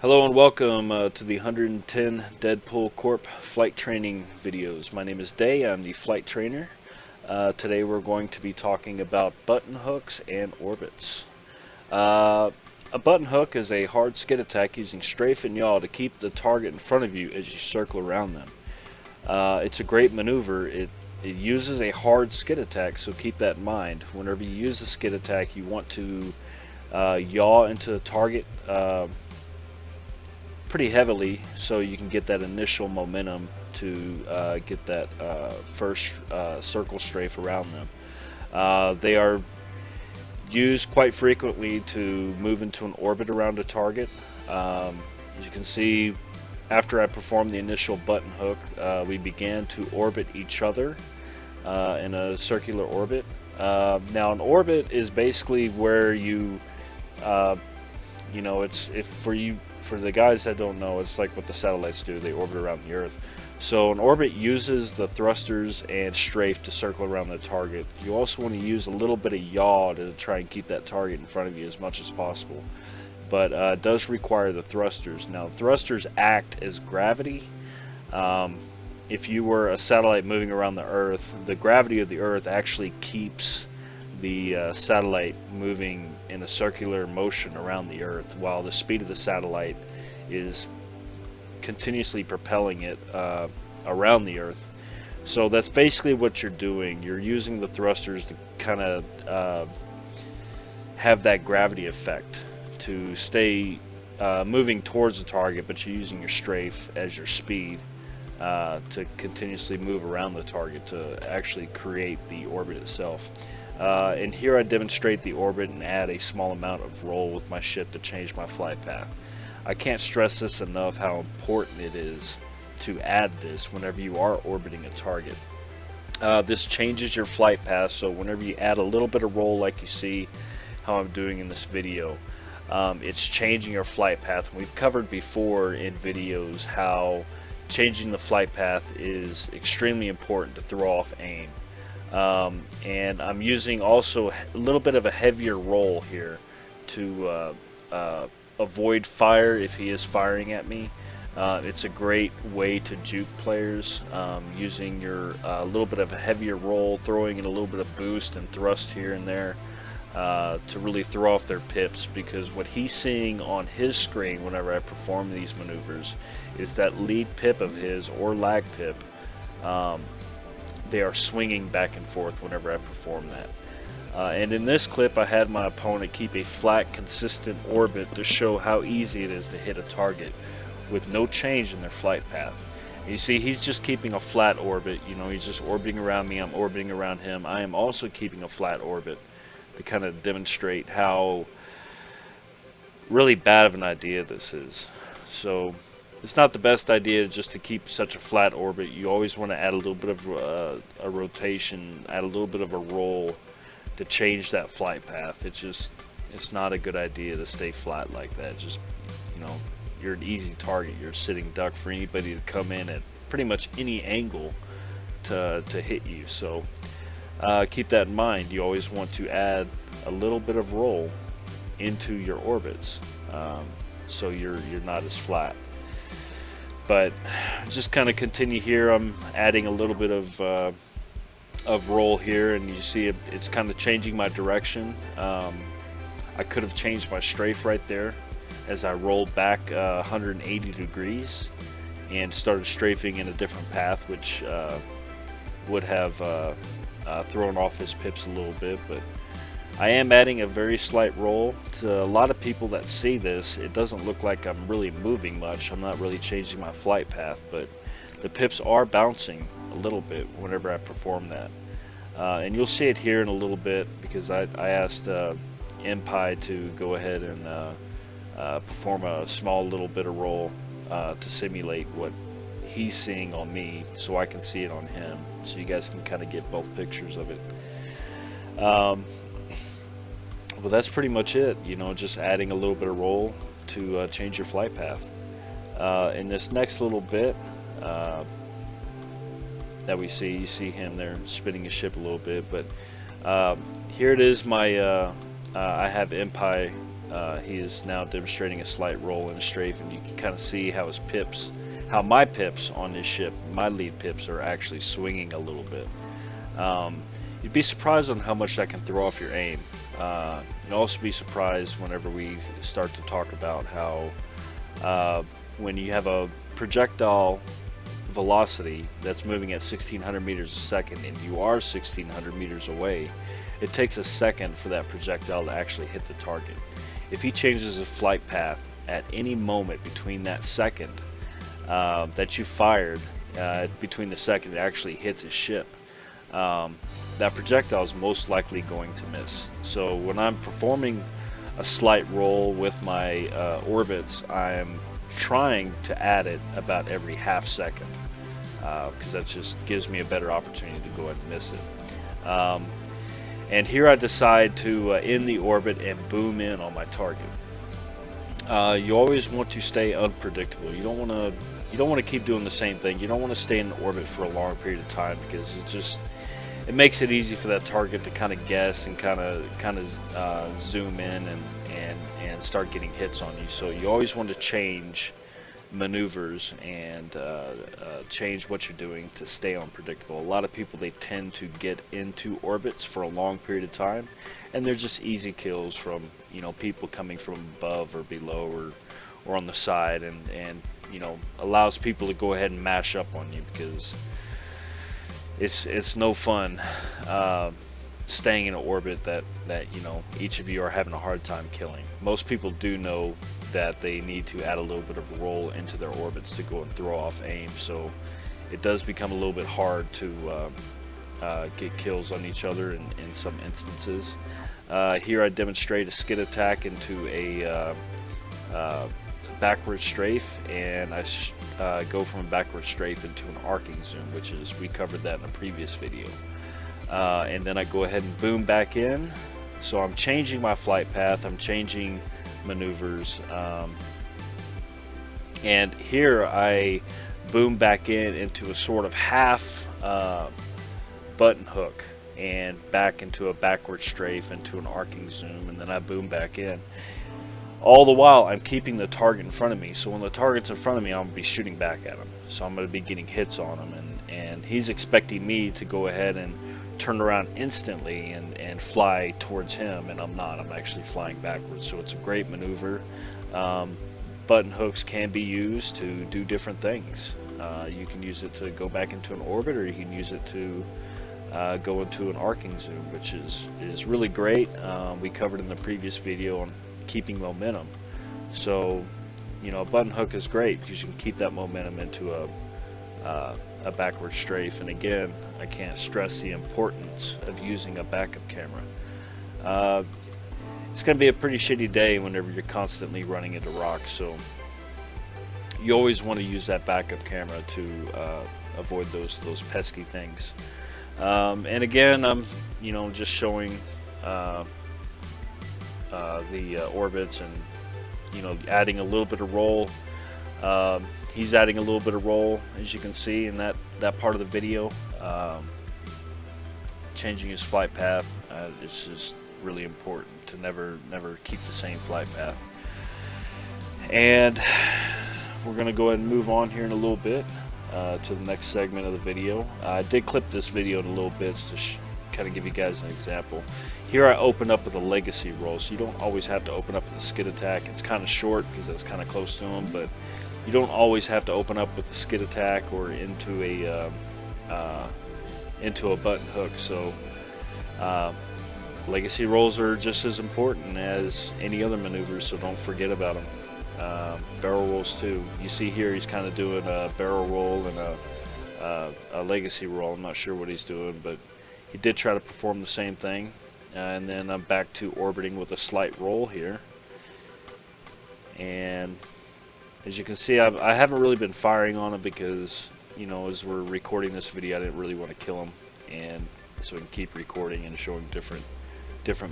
Hello and welcome to the 110 Deadpool Corp flight training videos. My name is Day, I'm the flight trainer. Today we're going to be talking about button hooks and orbits. Uh, a button hook is a hard skid attack using strafe and yaw to keep the target in front of you as you circle around them. It's a great maneuver. It uses a hard skid attack, so keep that in mind. Whenever you use a skid attack, you want to yaw into the target pretty heavily so you can get that initial momentum to get that first circle strafe around them. They are used quite frequently to move into an orbit around a target. As you can see, after I performed the initial button hook, we began to orbit each other in a circular orbit. Now an orbit is basically where it's if for the guys that don't know, it's like what the satellites do. They orbit around the Earth. So an orbit uses the thrusters and strafe to circle around the target. You also want to use a little bit of yaw to try and keep that target in front of you as much as possible. But it does require the thrusters. Now thrusters act as gravity. If you were a satellite moving around the Earth, the gravity of the Earth actually keeps the satellite moving in a circular motion around the Earth, while the speed of the satellite is continuously propelling it around the Earth. So that's basically what you're doing. You're using the thrusters to kind of have that gravity effect to stay moving towards the target, but you're using your strafe as your speed to continuously move around the target to actually create the orbit itself. And here I demonstrate the orbit and add a small amount of roll with my ship to change my flight path. I can't stress this enough how important it is to add this whenever you are orbiting a target. This changes your flight path, so whenever you add a little bit of roll like you see how I'm doing in this video, it's changing your flight path. We've covered before in videos how changing the flight path is extremely important to throw off aim. And I'm using also a little bit of a heavier roll here to avoid fire if he is firing at me. It's a great way to juke players, using your little bit of a heavier roll, throwing in a little bit of boost and thrust here and there to really throw off their pips, because what he's seeing on his screen whenever I perform these maneuvers is that lead pip of his or lag pip. They are swinging back and forth whenever I perform that. And in this clip I had my opponent keep a flat, consistent orbit to show how easy it is to hit a target with no change in their flight path. And you see he's just keeping a flat orbit, he's just orbiting around me, I'm orbiting around him. I am also keeping a flat orbit to kind of demonstrate how really bad of an idea this is. So it's not the best idea just to keep such a flat orbit. You always want to add a little bit of a rotation, add a little bit of a roll to change that flight path. It's not a good idea to stay flat like that. Just, you're an easy target. You're a sitting duck for anybody to come in at pretty much any angle to hit you. So keep that in mind. You always want to add a little bit of roll into your orbits, so you're not as flat. But just kind of continue here. I'm adding a little bit of roll here, and you see it's kind of changing my direction. I could have changed my strafe right there as I rolled back 180 degrees and started strafing in a different path, which would have thrown off his pips a little bit. But I am adding a very slight roll. To a lot of people that see this, it doesn't look like I'm really moving much. I'm not really changing my flight path, but the pips are bouncing a little bit whenever I perform that. And you'll see it here in a little bit, because I asked MPI to go ahead and perform a small little bit of roll to simulate what he's seeing on me, so I can see it on him, so you guys can kind of get both pictures of it. Well, that's pretty much it. Just adding a little bit of roll to change your flight path. In this next little bit that you see him there spinning his ship a little bit, but here it is. I have MPI He is now demonstrating a slight roll and a strafe, and you can kind of see how his pips, how my pips on this ship, my lead pips, are actually swinging a little bit. You'd be surprised on how much that can throw off your aim. You'd also be surprised whenever we start to talk about how when you have a projectile velocity that's moving at 1600 meters a second and you are 1600 meters away, it takes a second for that projectile to actually hit the target. If he changes his flight path at any moment between that second that you fired, between the second it actually hits his ship, that projectile is most likely going to miss. So when I'm performing a slight roll with my orbits, I'm trying to add it about every half second, because that just gives me a better opportunity to go ahead and miss it. And here I decide to end the orbit and boom in on my target. You always want to stay unpredictable. You don't want to keep doing the same thing. You don't want to stay in orbit for a long period of time, because it makes it easy for that target to kind of guess and kind of zoom in and start getting hits on you. So you always want to change maneuvers and change what you're doing to stay unpredictable. A lot of people, they tend to get into orbits for a long period of time, and they're just easy kills from, you know, people coming from above or below or on the side, and you know, allows people to go ahead and mash up on you, because it's no fun staying in an orbit that you know, each of you are having a hard time killing. Most people do know that they need to add a little bit of roll into their orbits to go and throw off aim, so it does become a little bit hard to get kills on each other in some instances. Here I demonstrate a skid attack into a backward strafe, and I go from a backward strafe into an arcing zoom, which is, we covered that in a previous video. And then I go ahead and boom back in. So I'm changing my flight path, I'm changing maneuvers, and here I boom back into a sort of half button hook and back into a backward strafe into an arcing zoom, and then I boom back in. All the while I'm keeping the target in front of me, so when the target's in front of me, I'm going to be shooting back at him. So I'm going to be getting hits on him, and he's expecting me to go ahead and turn around instantly and fly towards him, and I'm not. I'm actually flying backwards, so it's a great maneuver. Button hooks can be used to do different things. You can use it to go back into an orbit, or you can use it to go into an arcing zoom, which is really great. We covered in the previous video on keeping momentum. So, you know, a button hook is great because you can keep that momentum into a backward strafe. And again, I can't stress the importance of using a backup camera. It's going to be a pretty shitty day whenever you're constantly running into rocks, so you always want to use that backup camera to avoid those pesky things. And again, I'm, you know, just showing the orbits, and, you know, adding a little bit of roll. He's adding a little bit of roll, as you can see in that part of the video. Changing his flight path. It's just really important to never keep the same flight path. And we're going to go ahead and move on here in a little bit to the next segment of the video. I did clip this video in a little bits to kind of give you guys an example. Here I open up with a legacy roll, so you don't always have to open up with a skid attack. It's kind of short because it's kind of close to him, but you don't always have to open up with a skid attack or into a button hook. So legacy rolls are just as important as any other maneuvers, so don't forget about them. Barrel rolls too. You see here he's kind of doing a barrel roll and a legacy roll. I'm not sure what he's doing, but he did try to perform the same thing. And then I'm back to orbiting with a slight roll here. And as you can see, I haven't really been firing on it because, you know, as we're recording this video, I didn't really want to kill him, and so we can keep recording and showing different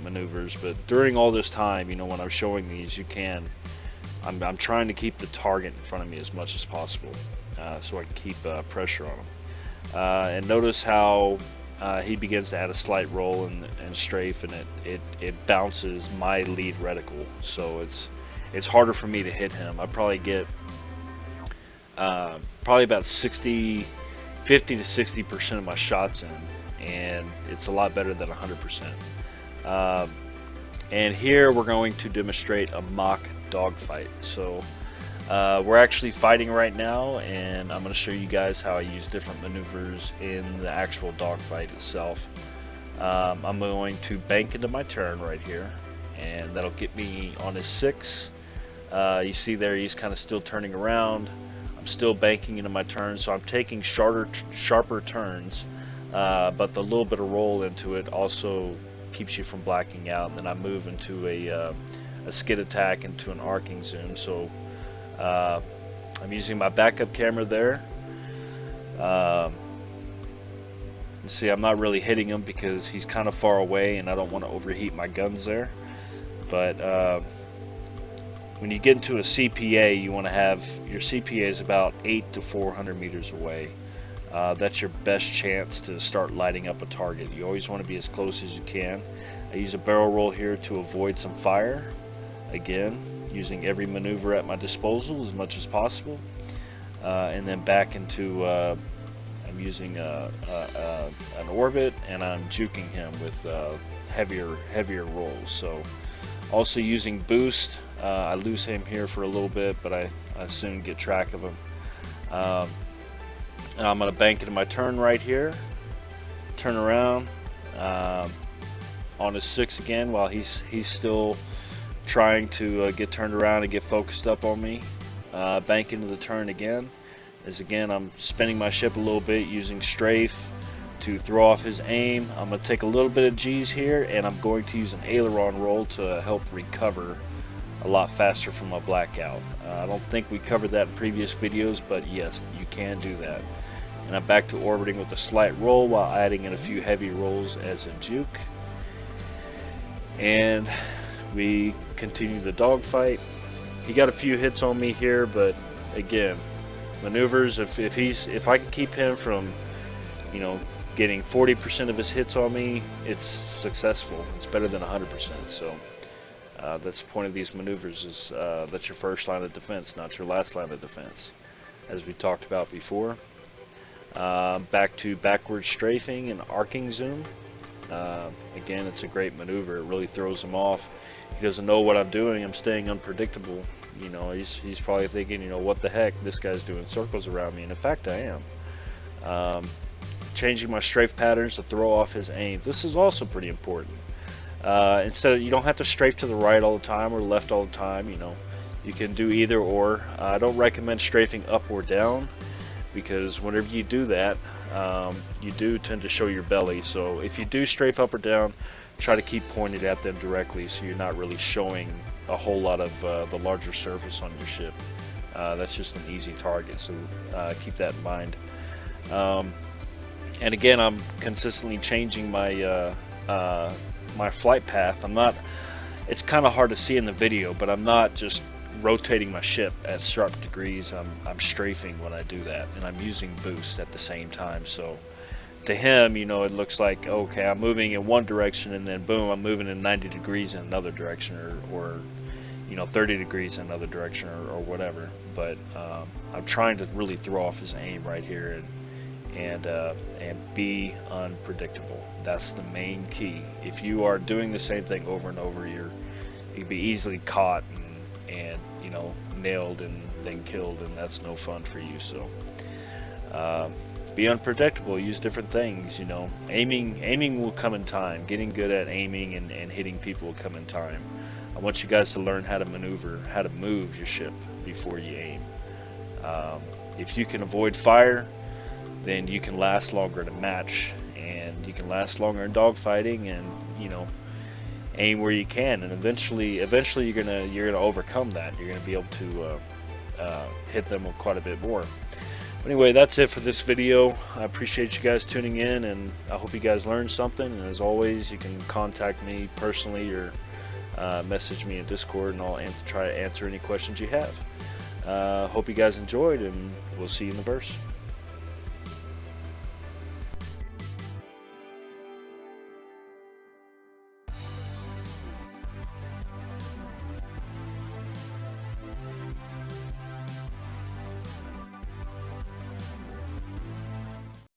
maneuvers. But during all this time, you know, when I'm showing these, I'm trying to keep the target in front of me as much as possible, so I can keep pressure on him. And notice how he begins to add a slight roll and strafe, and it bounces my lead reticle, so it's harder for me to hit him. I probably get probably about 50 to 60% of my shots in, and it's a lot better than 100%. And here we're going to demonstrate a mock dogfight. So we're actually fighting right now, and I'm going to show you guys how I use different maneuvers in the actual dogfight itself. I'm going to bank into my turn right here, and that'll get me on his 6. You see there he's kind of still turning around. I'm still banking into my turn, so I'm taking sharper turns, but the little bit of roll into it also keeps you from blacking out. And then I move into a skid attack into an arcing zoom. So I'm using my backup camera there. You see, I'm not really hitting him because he's kind of far away, and I don't want to overheat my guns there. But when you get into a CPA, you want to have your CPA is about 8 to 400 meters away. That's your best chance to start lighting up a target. You always want to be as close as you can. I use a barrel roll here to avoid some fire. Again, using every maneuver at my disposal as much as possible. And then back into, I'm using an orbit, and I'm juking him with heavier rolls. So also using boost. I lose him here for a little bit, but I soon get track of him. And I'm going to bank into my turn right here, turn around on his 6 again while he's still trying to get turned around and get focused up on me. Bank into the turn again. As again, I'm spinning my ship a little bit using strafe to throw off his aim. I'm going to take a little bit of G's here, and I'm going to use an aileron roll to help recover a lot faster from a blackout. I don't think we covered that in previous videos, but yes, you can do that. And I'm back to orbiting with a slight roll while adding in a few heavy rolls as a juke. And we continue the dogfight. He got a few hits on me here, but again, maneuvers, if I can keep him from, you know, getting 40% of his hits on me, it's successful. It's better than 100%. So that's the point of these maneuvers, is that's your first line of defense, not your last line of defense, as we talked about before. Back to backward strafing and arcing zoom. Again, it's a great maneuver. It really throws him off. He doesn't know what I'm doing. I'm staying unpredictable. You know, he's probably thinking, you know, what the heck, this guy's doing circles around me, and in fact I am. Changing my strafe patterns to throw off his aim. This is also pretty important. Instead, you don't have to strafe to the right all the time or left all the time. You know, you can do either or. I don't recommend strafing up or down, because whenever you do that, you do tend to show your belly. So if you do strafe up or down, try to keep pointed at them directly, so you're not really showing a whole lot of the larger surface on your ship. That's just an easy target, so keep that in mind. And again, I'm consistently changing my my flight path. It's kind of hard to see in the video, but I'm not just rotating my ship at sharp degrees. I'm strafing when I do that, and I'm using boost at the same time. So to him, you know, it looks like, okay, I'm moving in one direction, and then boom, I'm moving in 90 degrees in another direction, or you know, 30 degrees in another direction, or whatever. But I'm trying to really throw off his aim right here, and be unpredictable. That's the main key. If you are doing the same thing over and over, you can be easily caught and you know, nailed and then killed, and that's no fun for you. So be unpredictable. Use different things. You know, aiming will come in time. Getting good at aiming and hitting people will come in time. I want you guys to learn how to maneuver, how to move your ship before you aim. If you can avoid fire, then you can last longer in a match, and you can last longer in dogfighting, and you know, aim where you can, and eventually you're gonna overcome that. You're gonna be able to hit them with quite a bit more. Anyway, that's it for this video. I appreciate you guys tuning in, and I hope you guys learned something. And as always, you can contact me personally or message me in Discord, and I'll try to answer any questions you have. Hope you guys enjoyed, and we'll see you in the verse.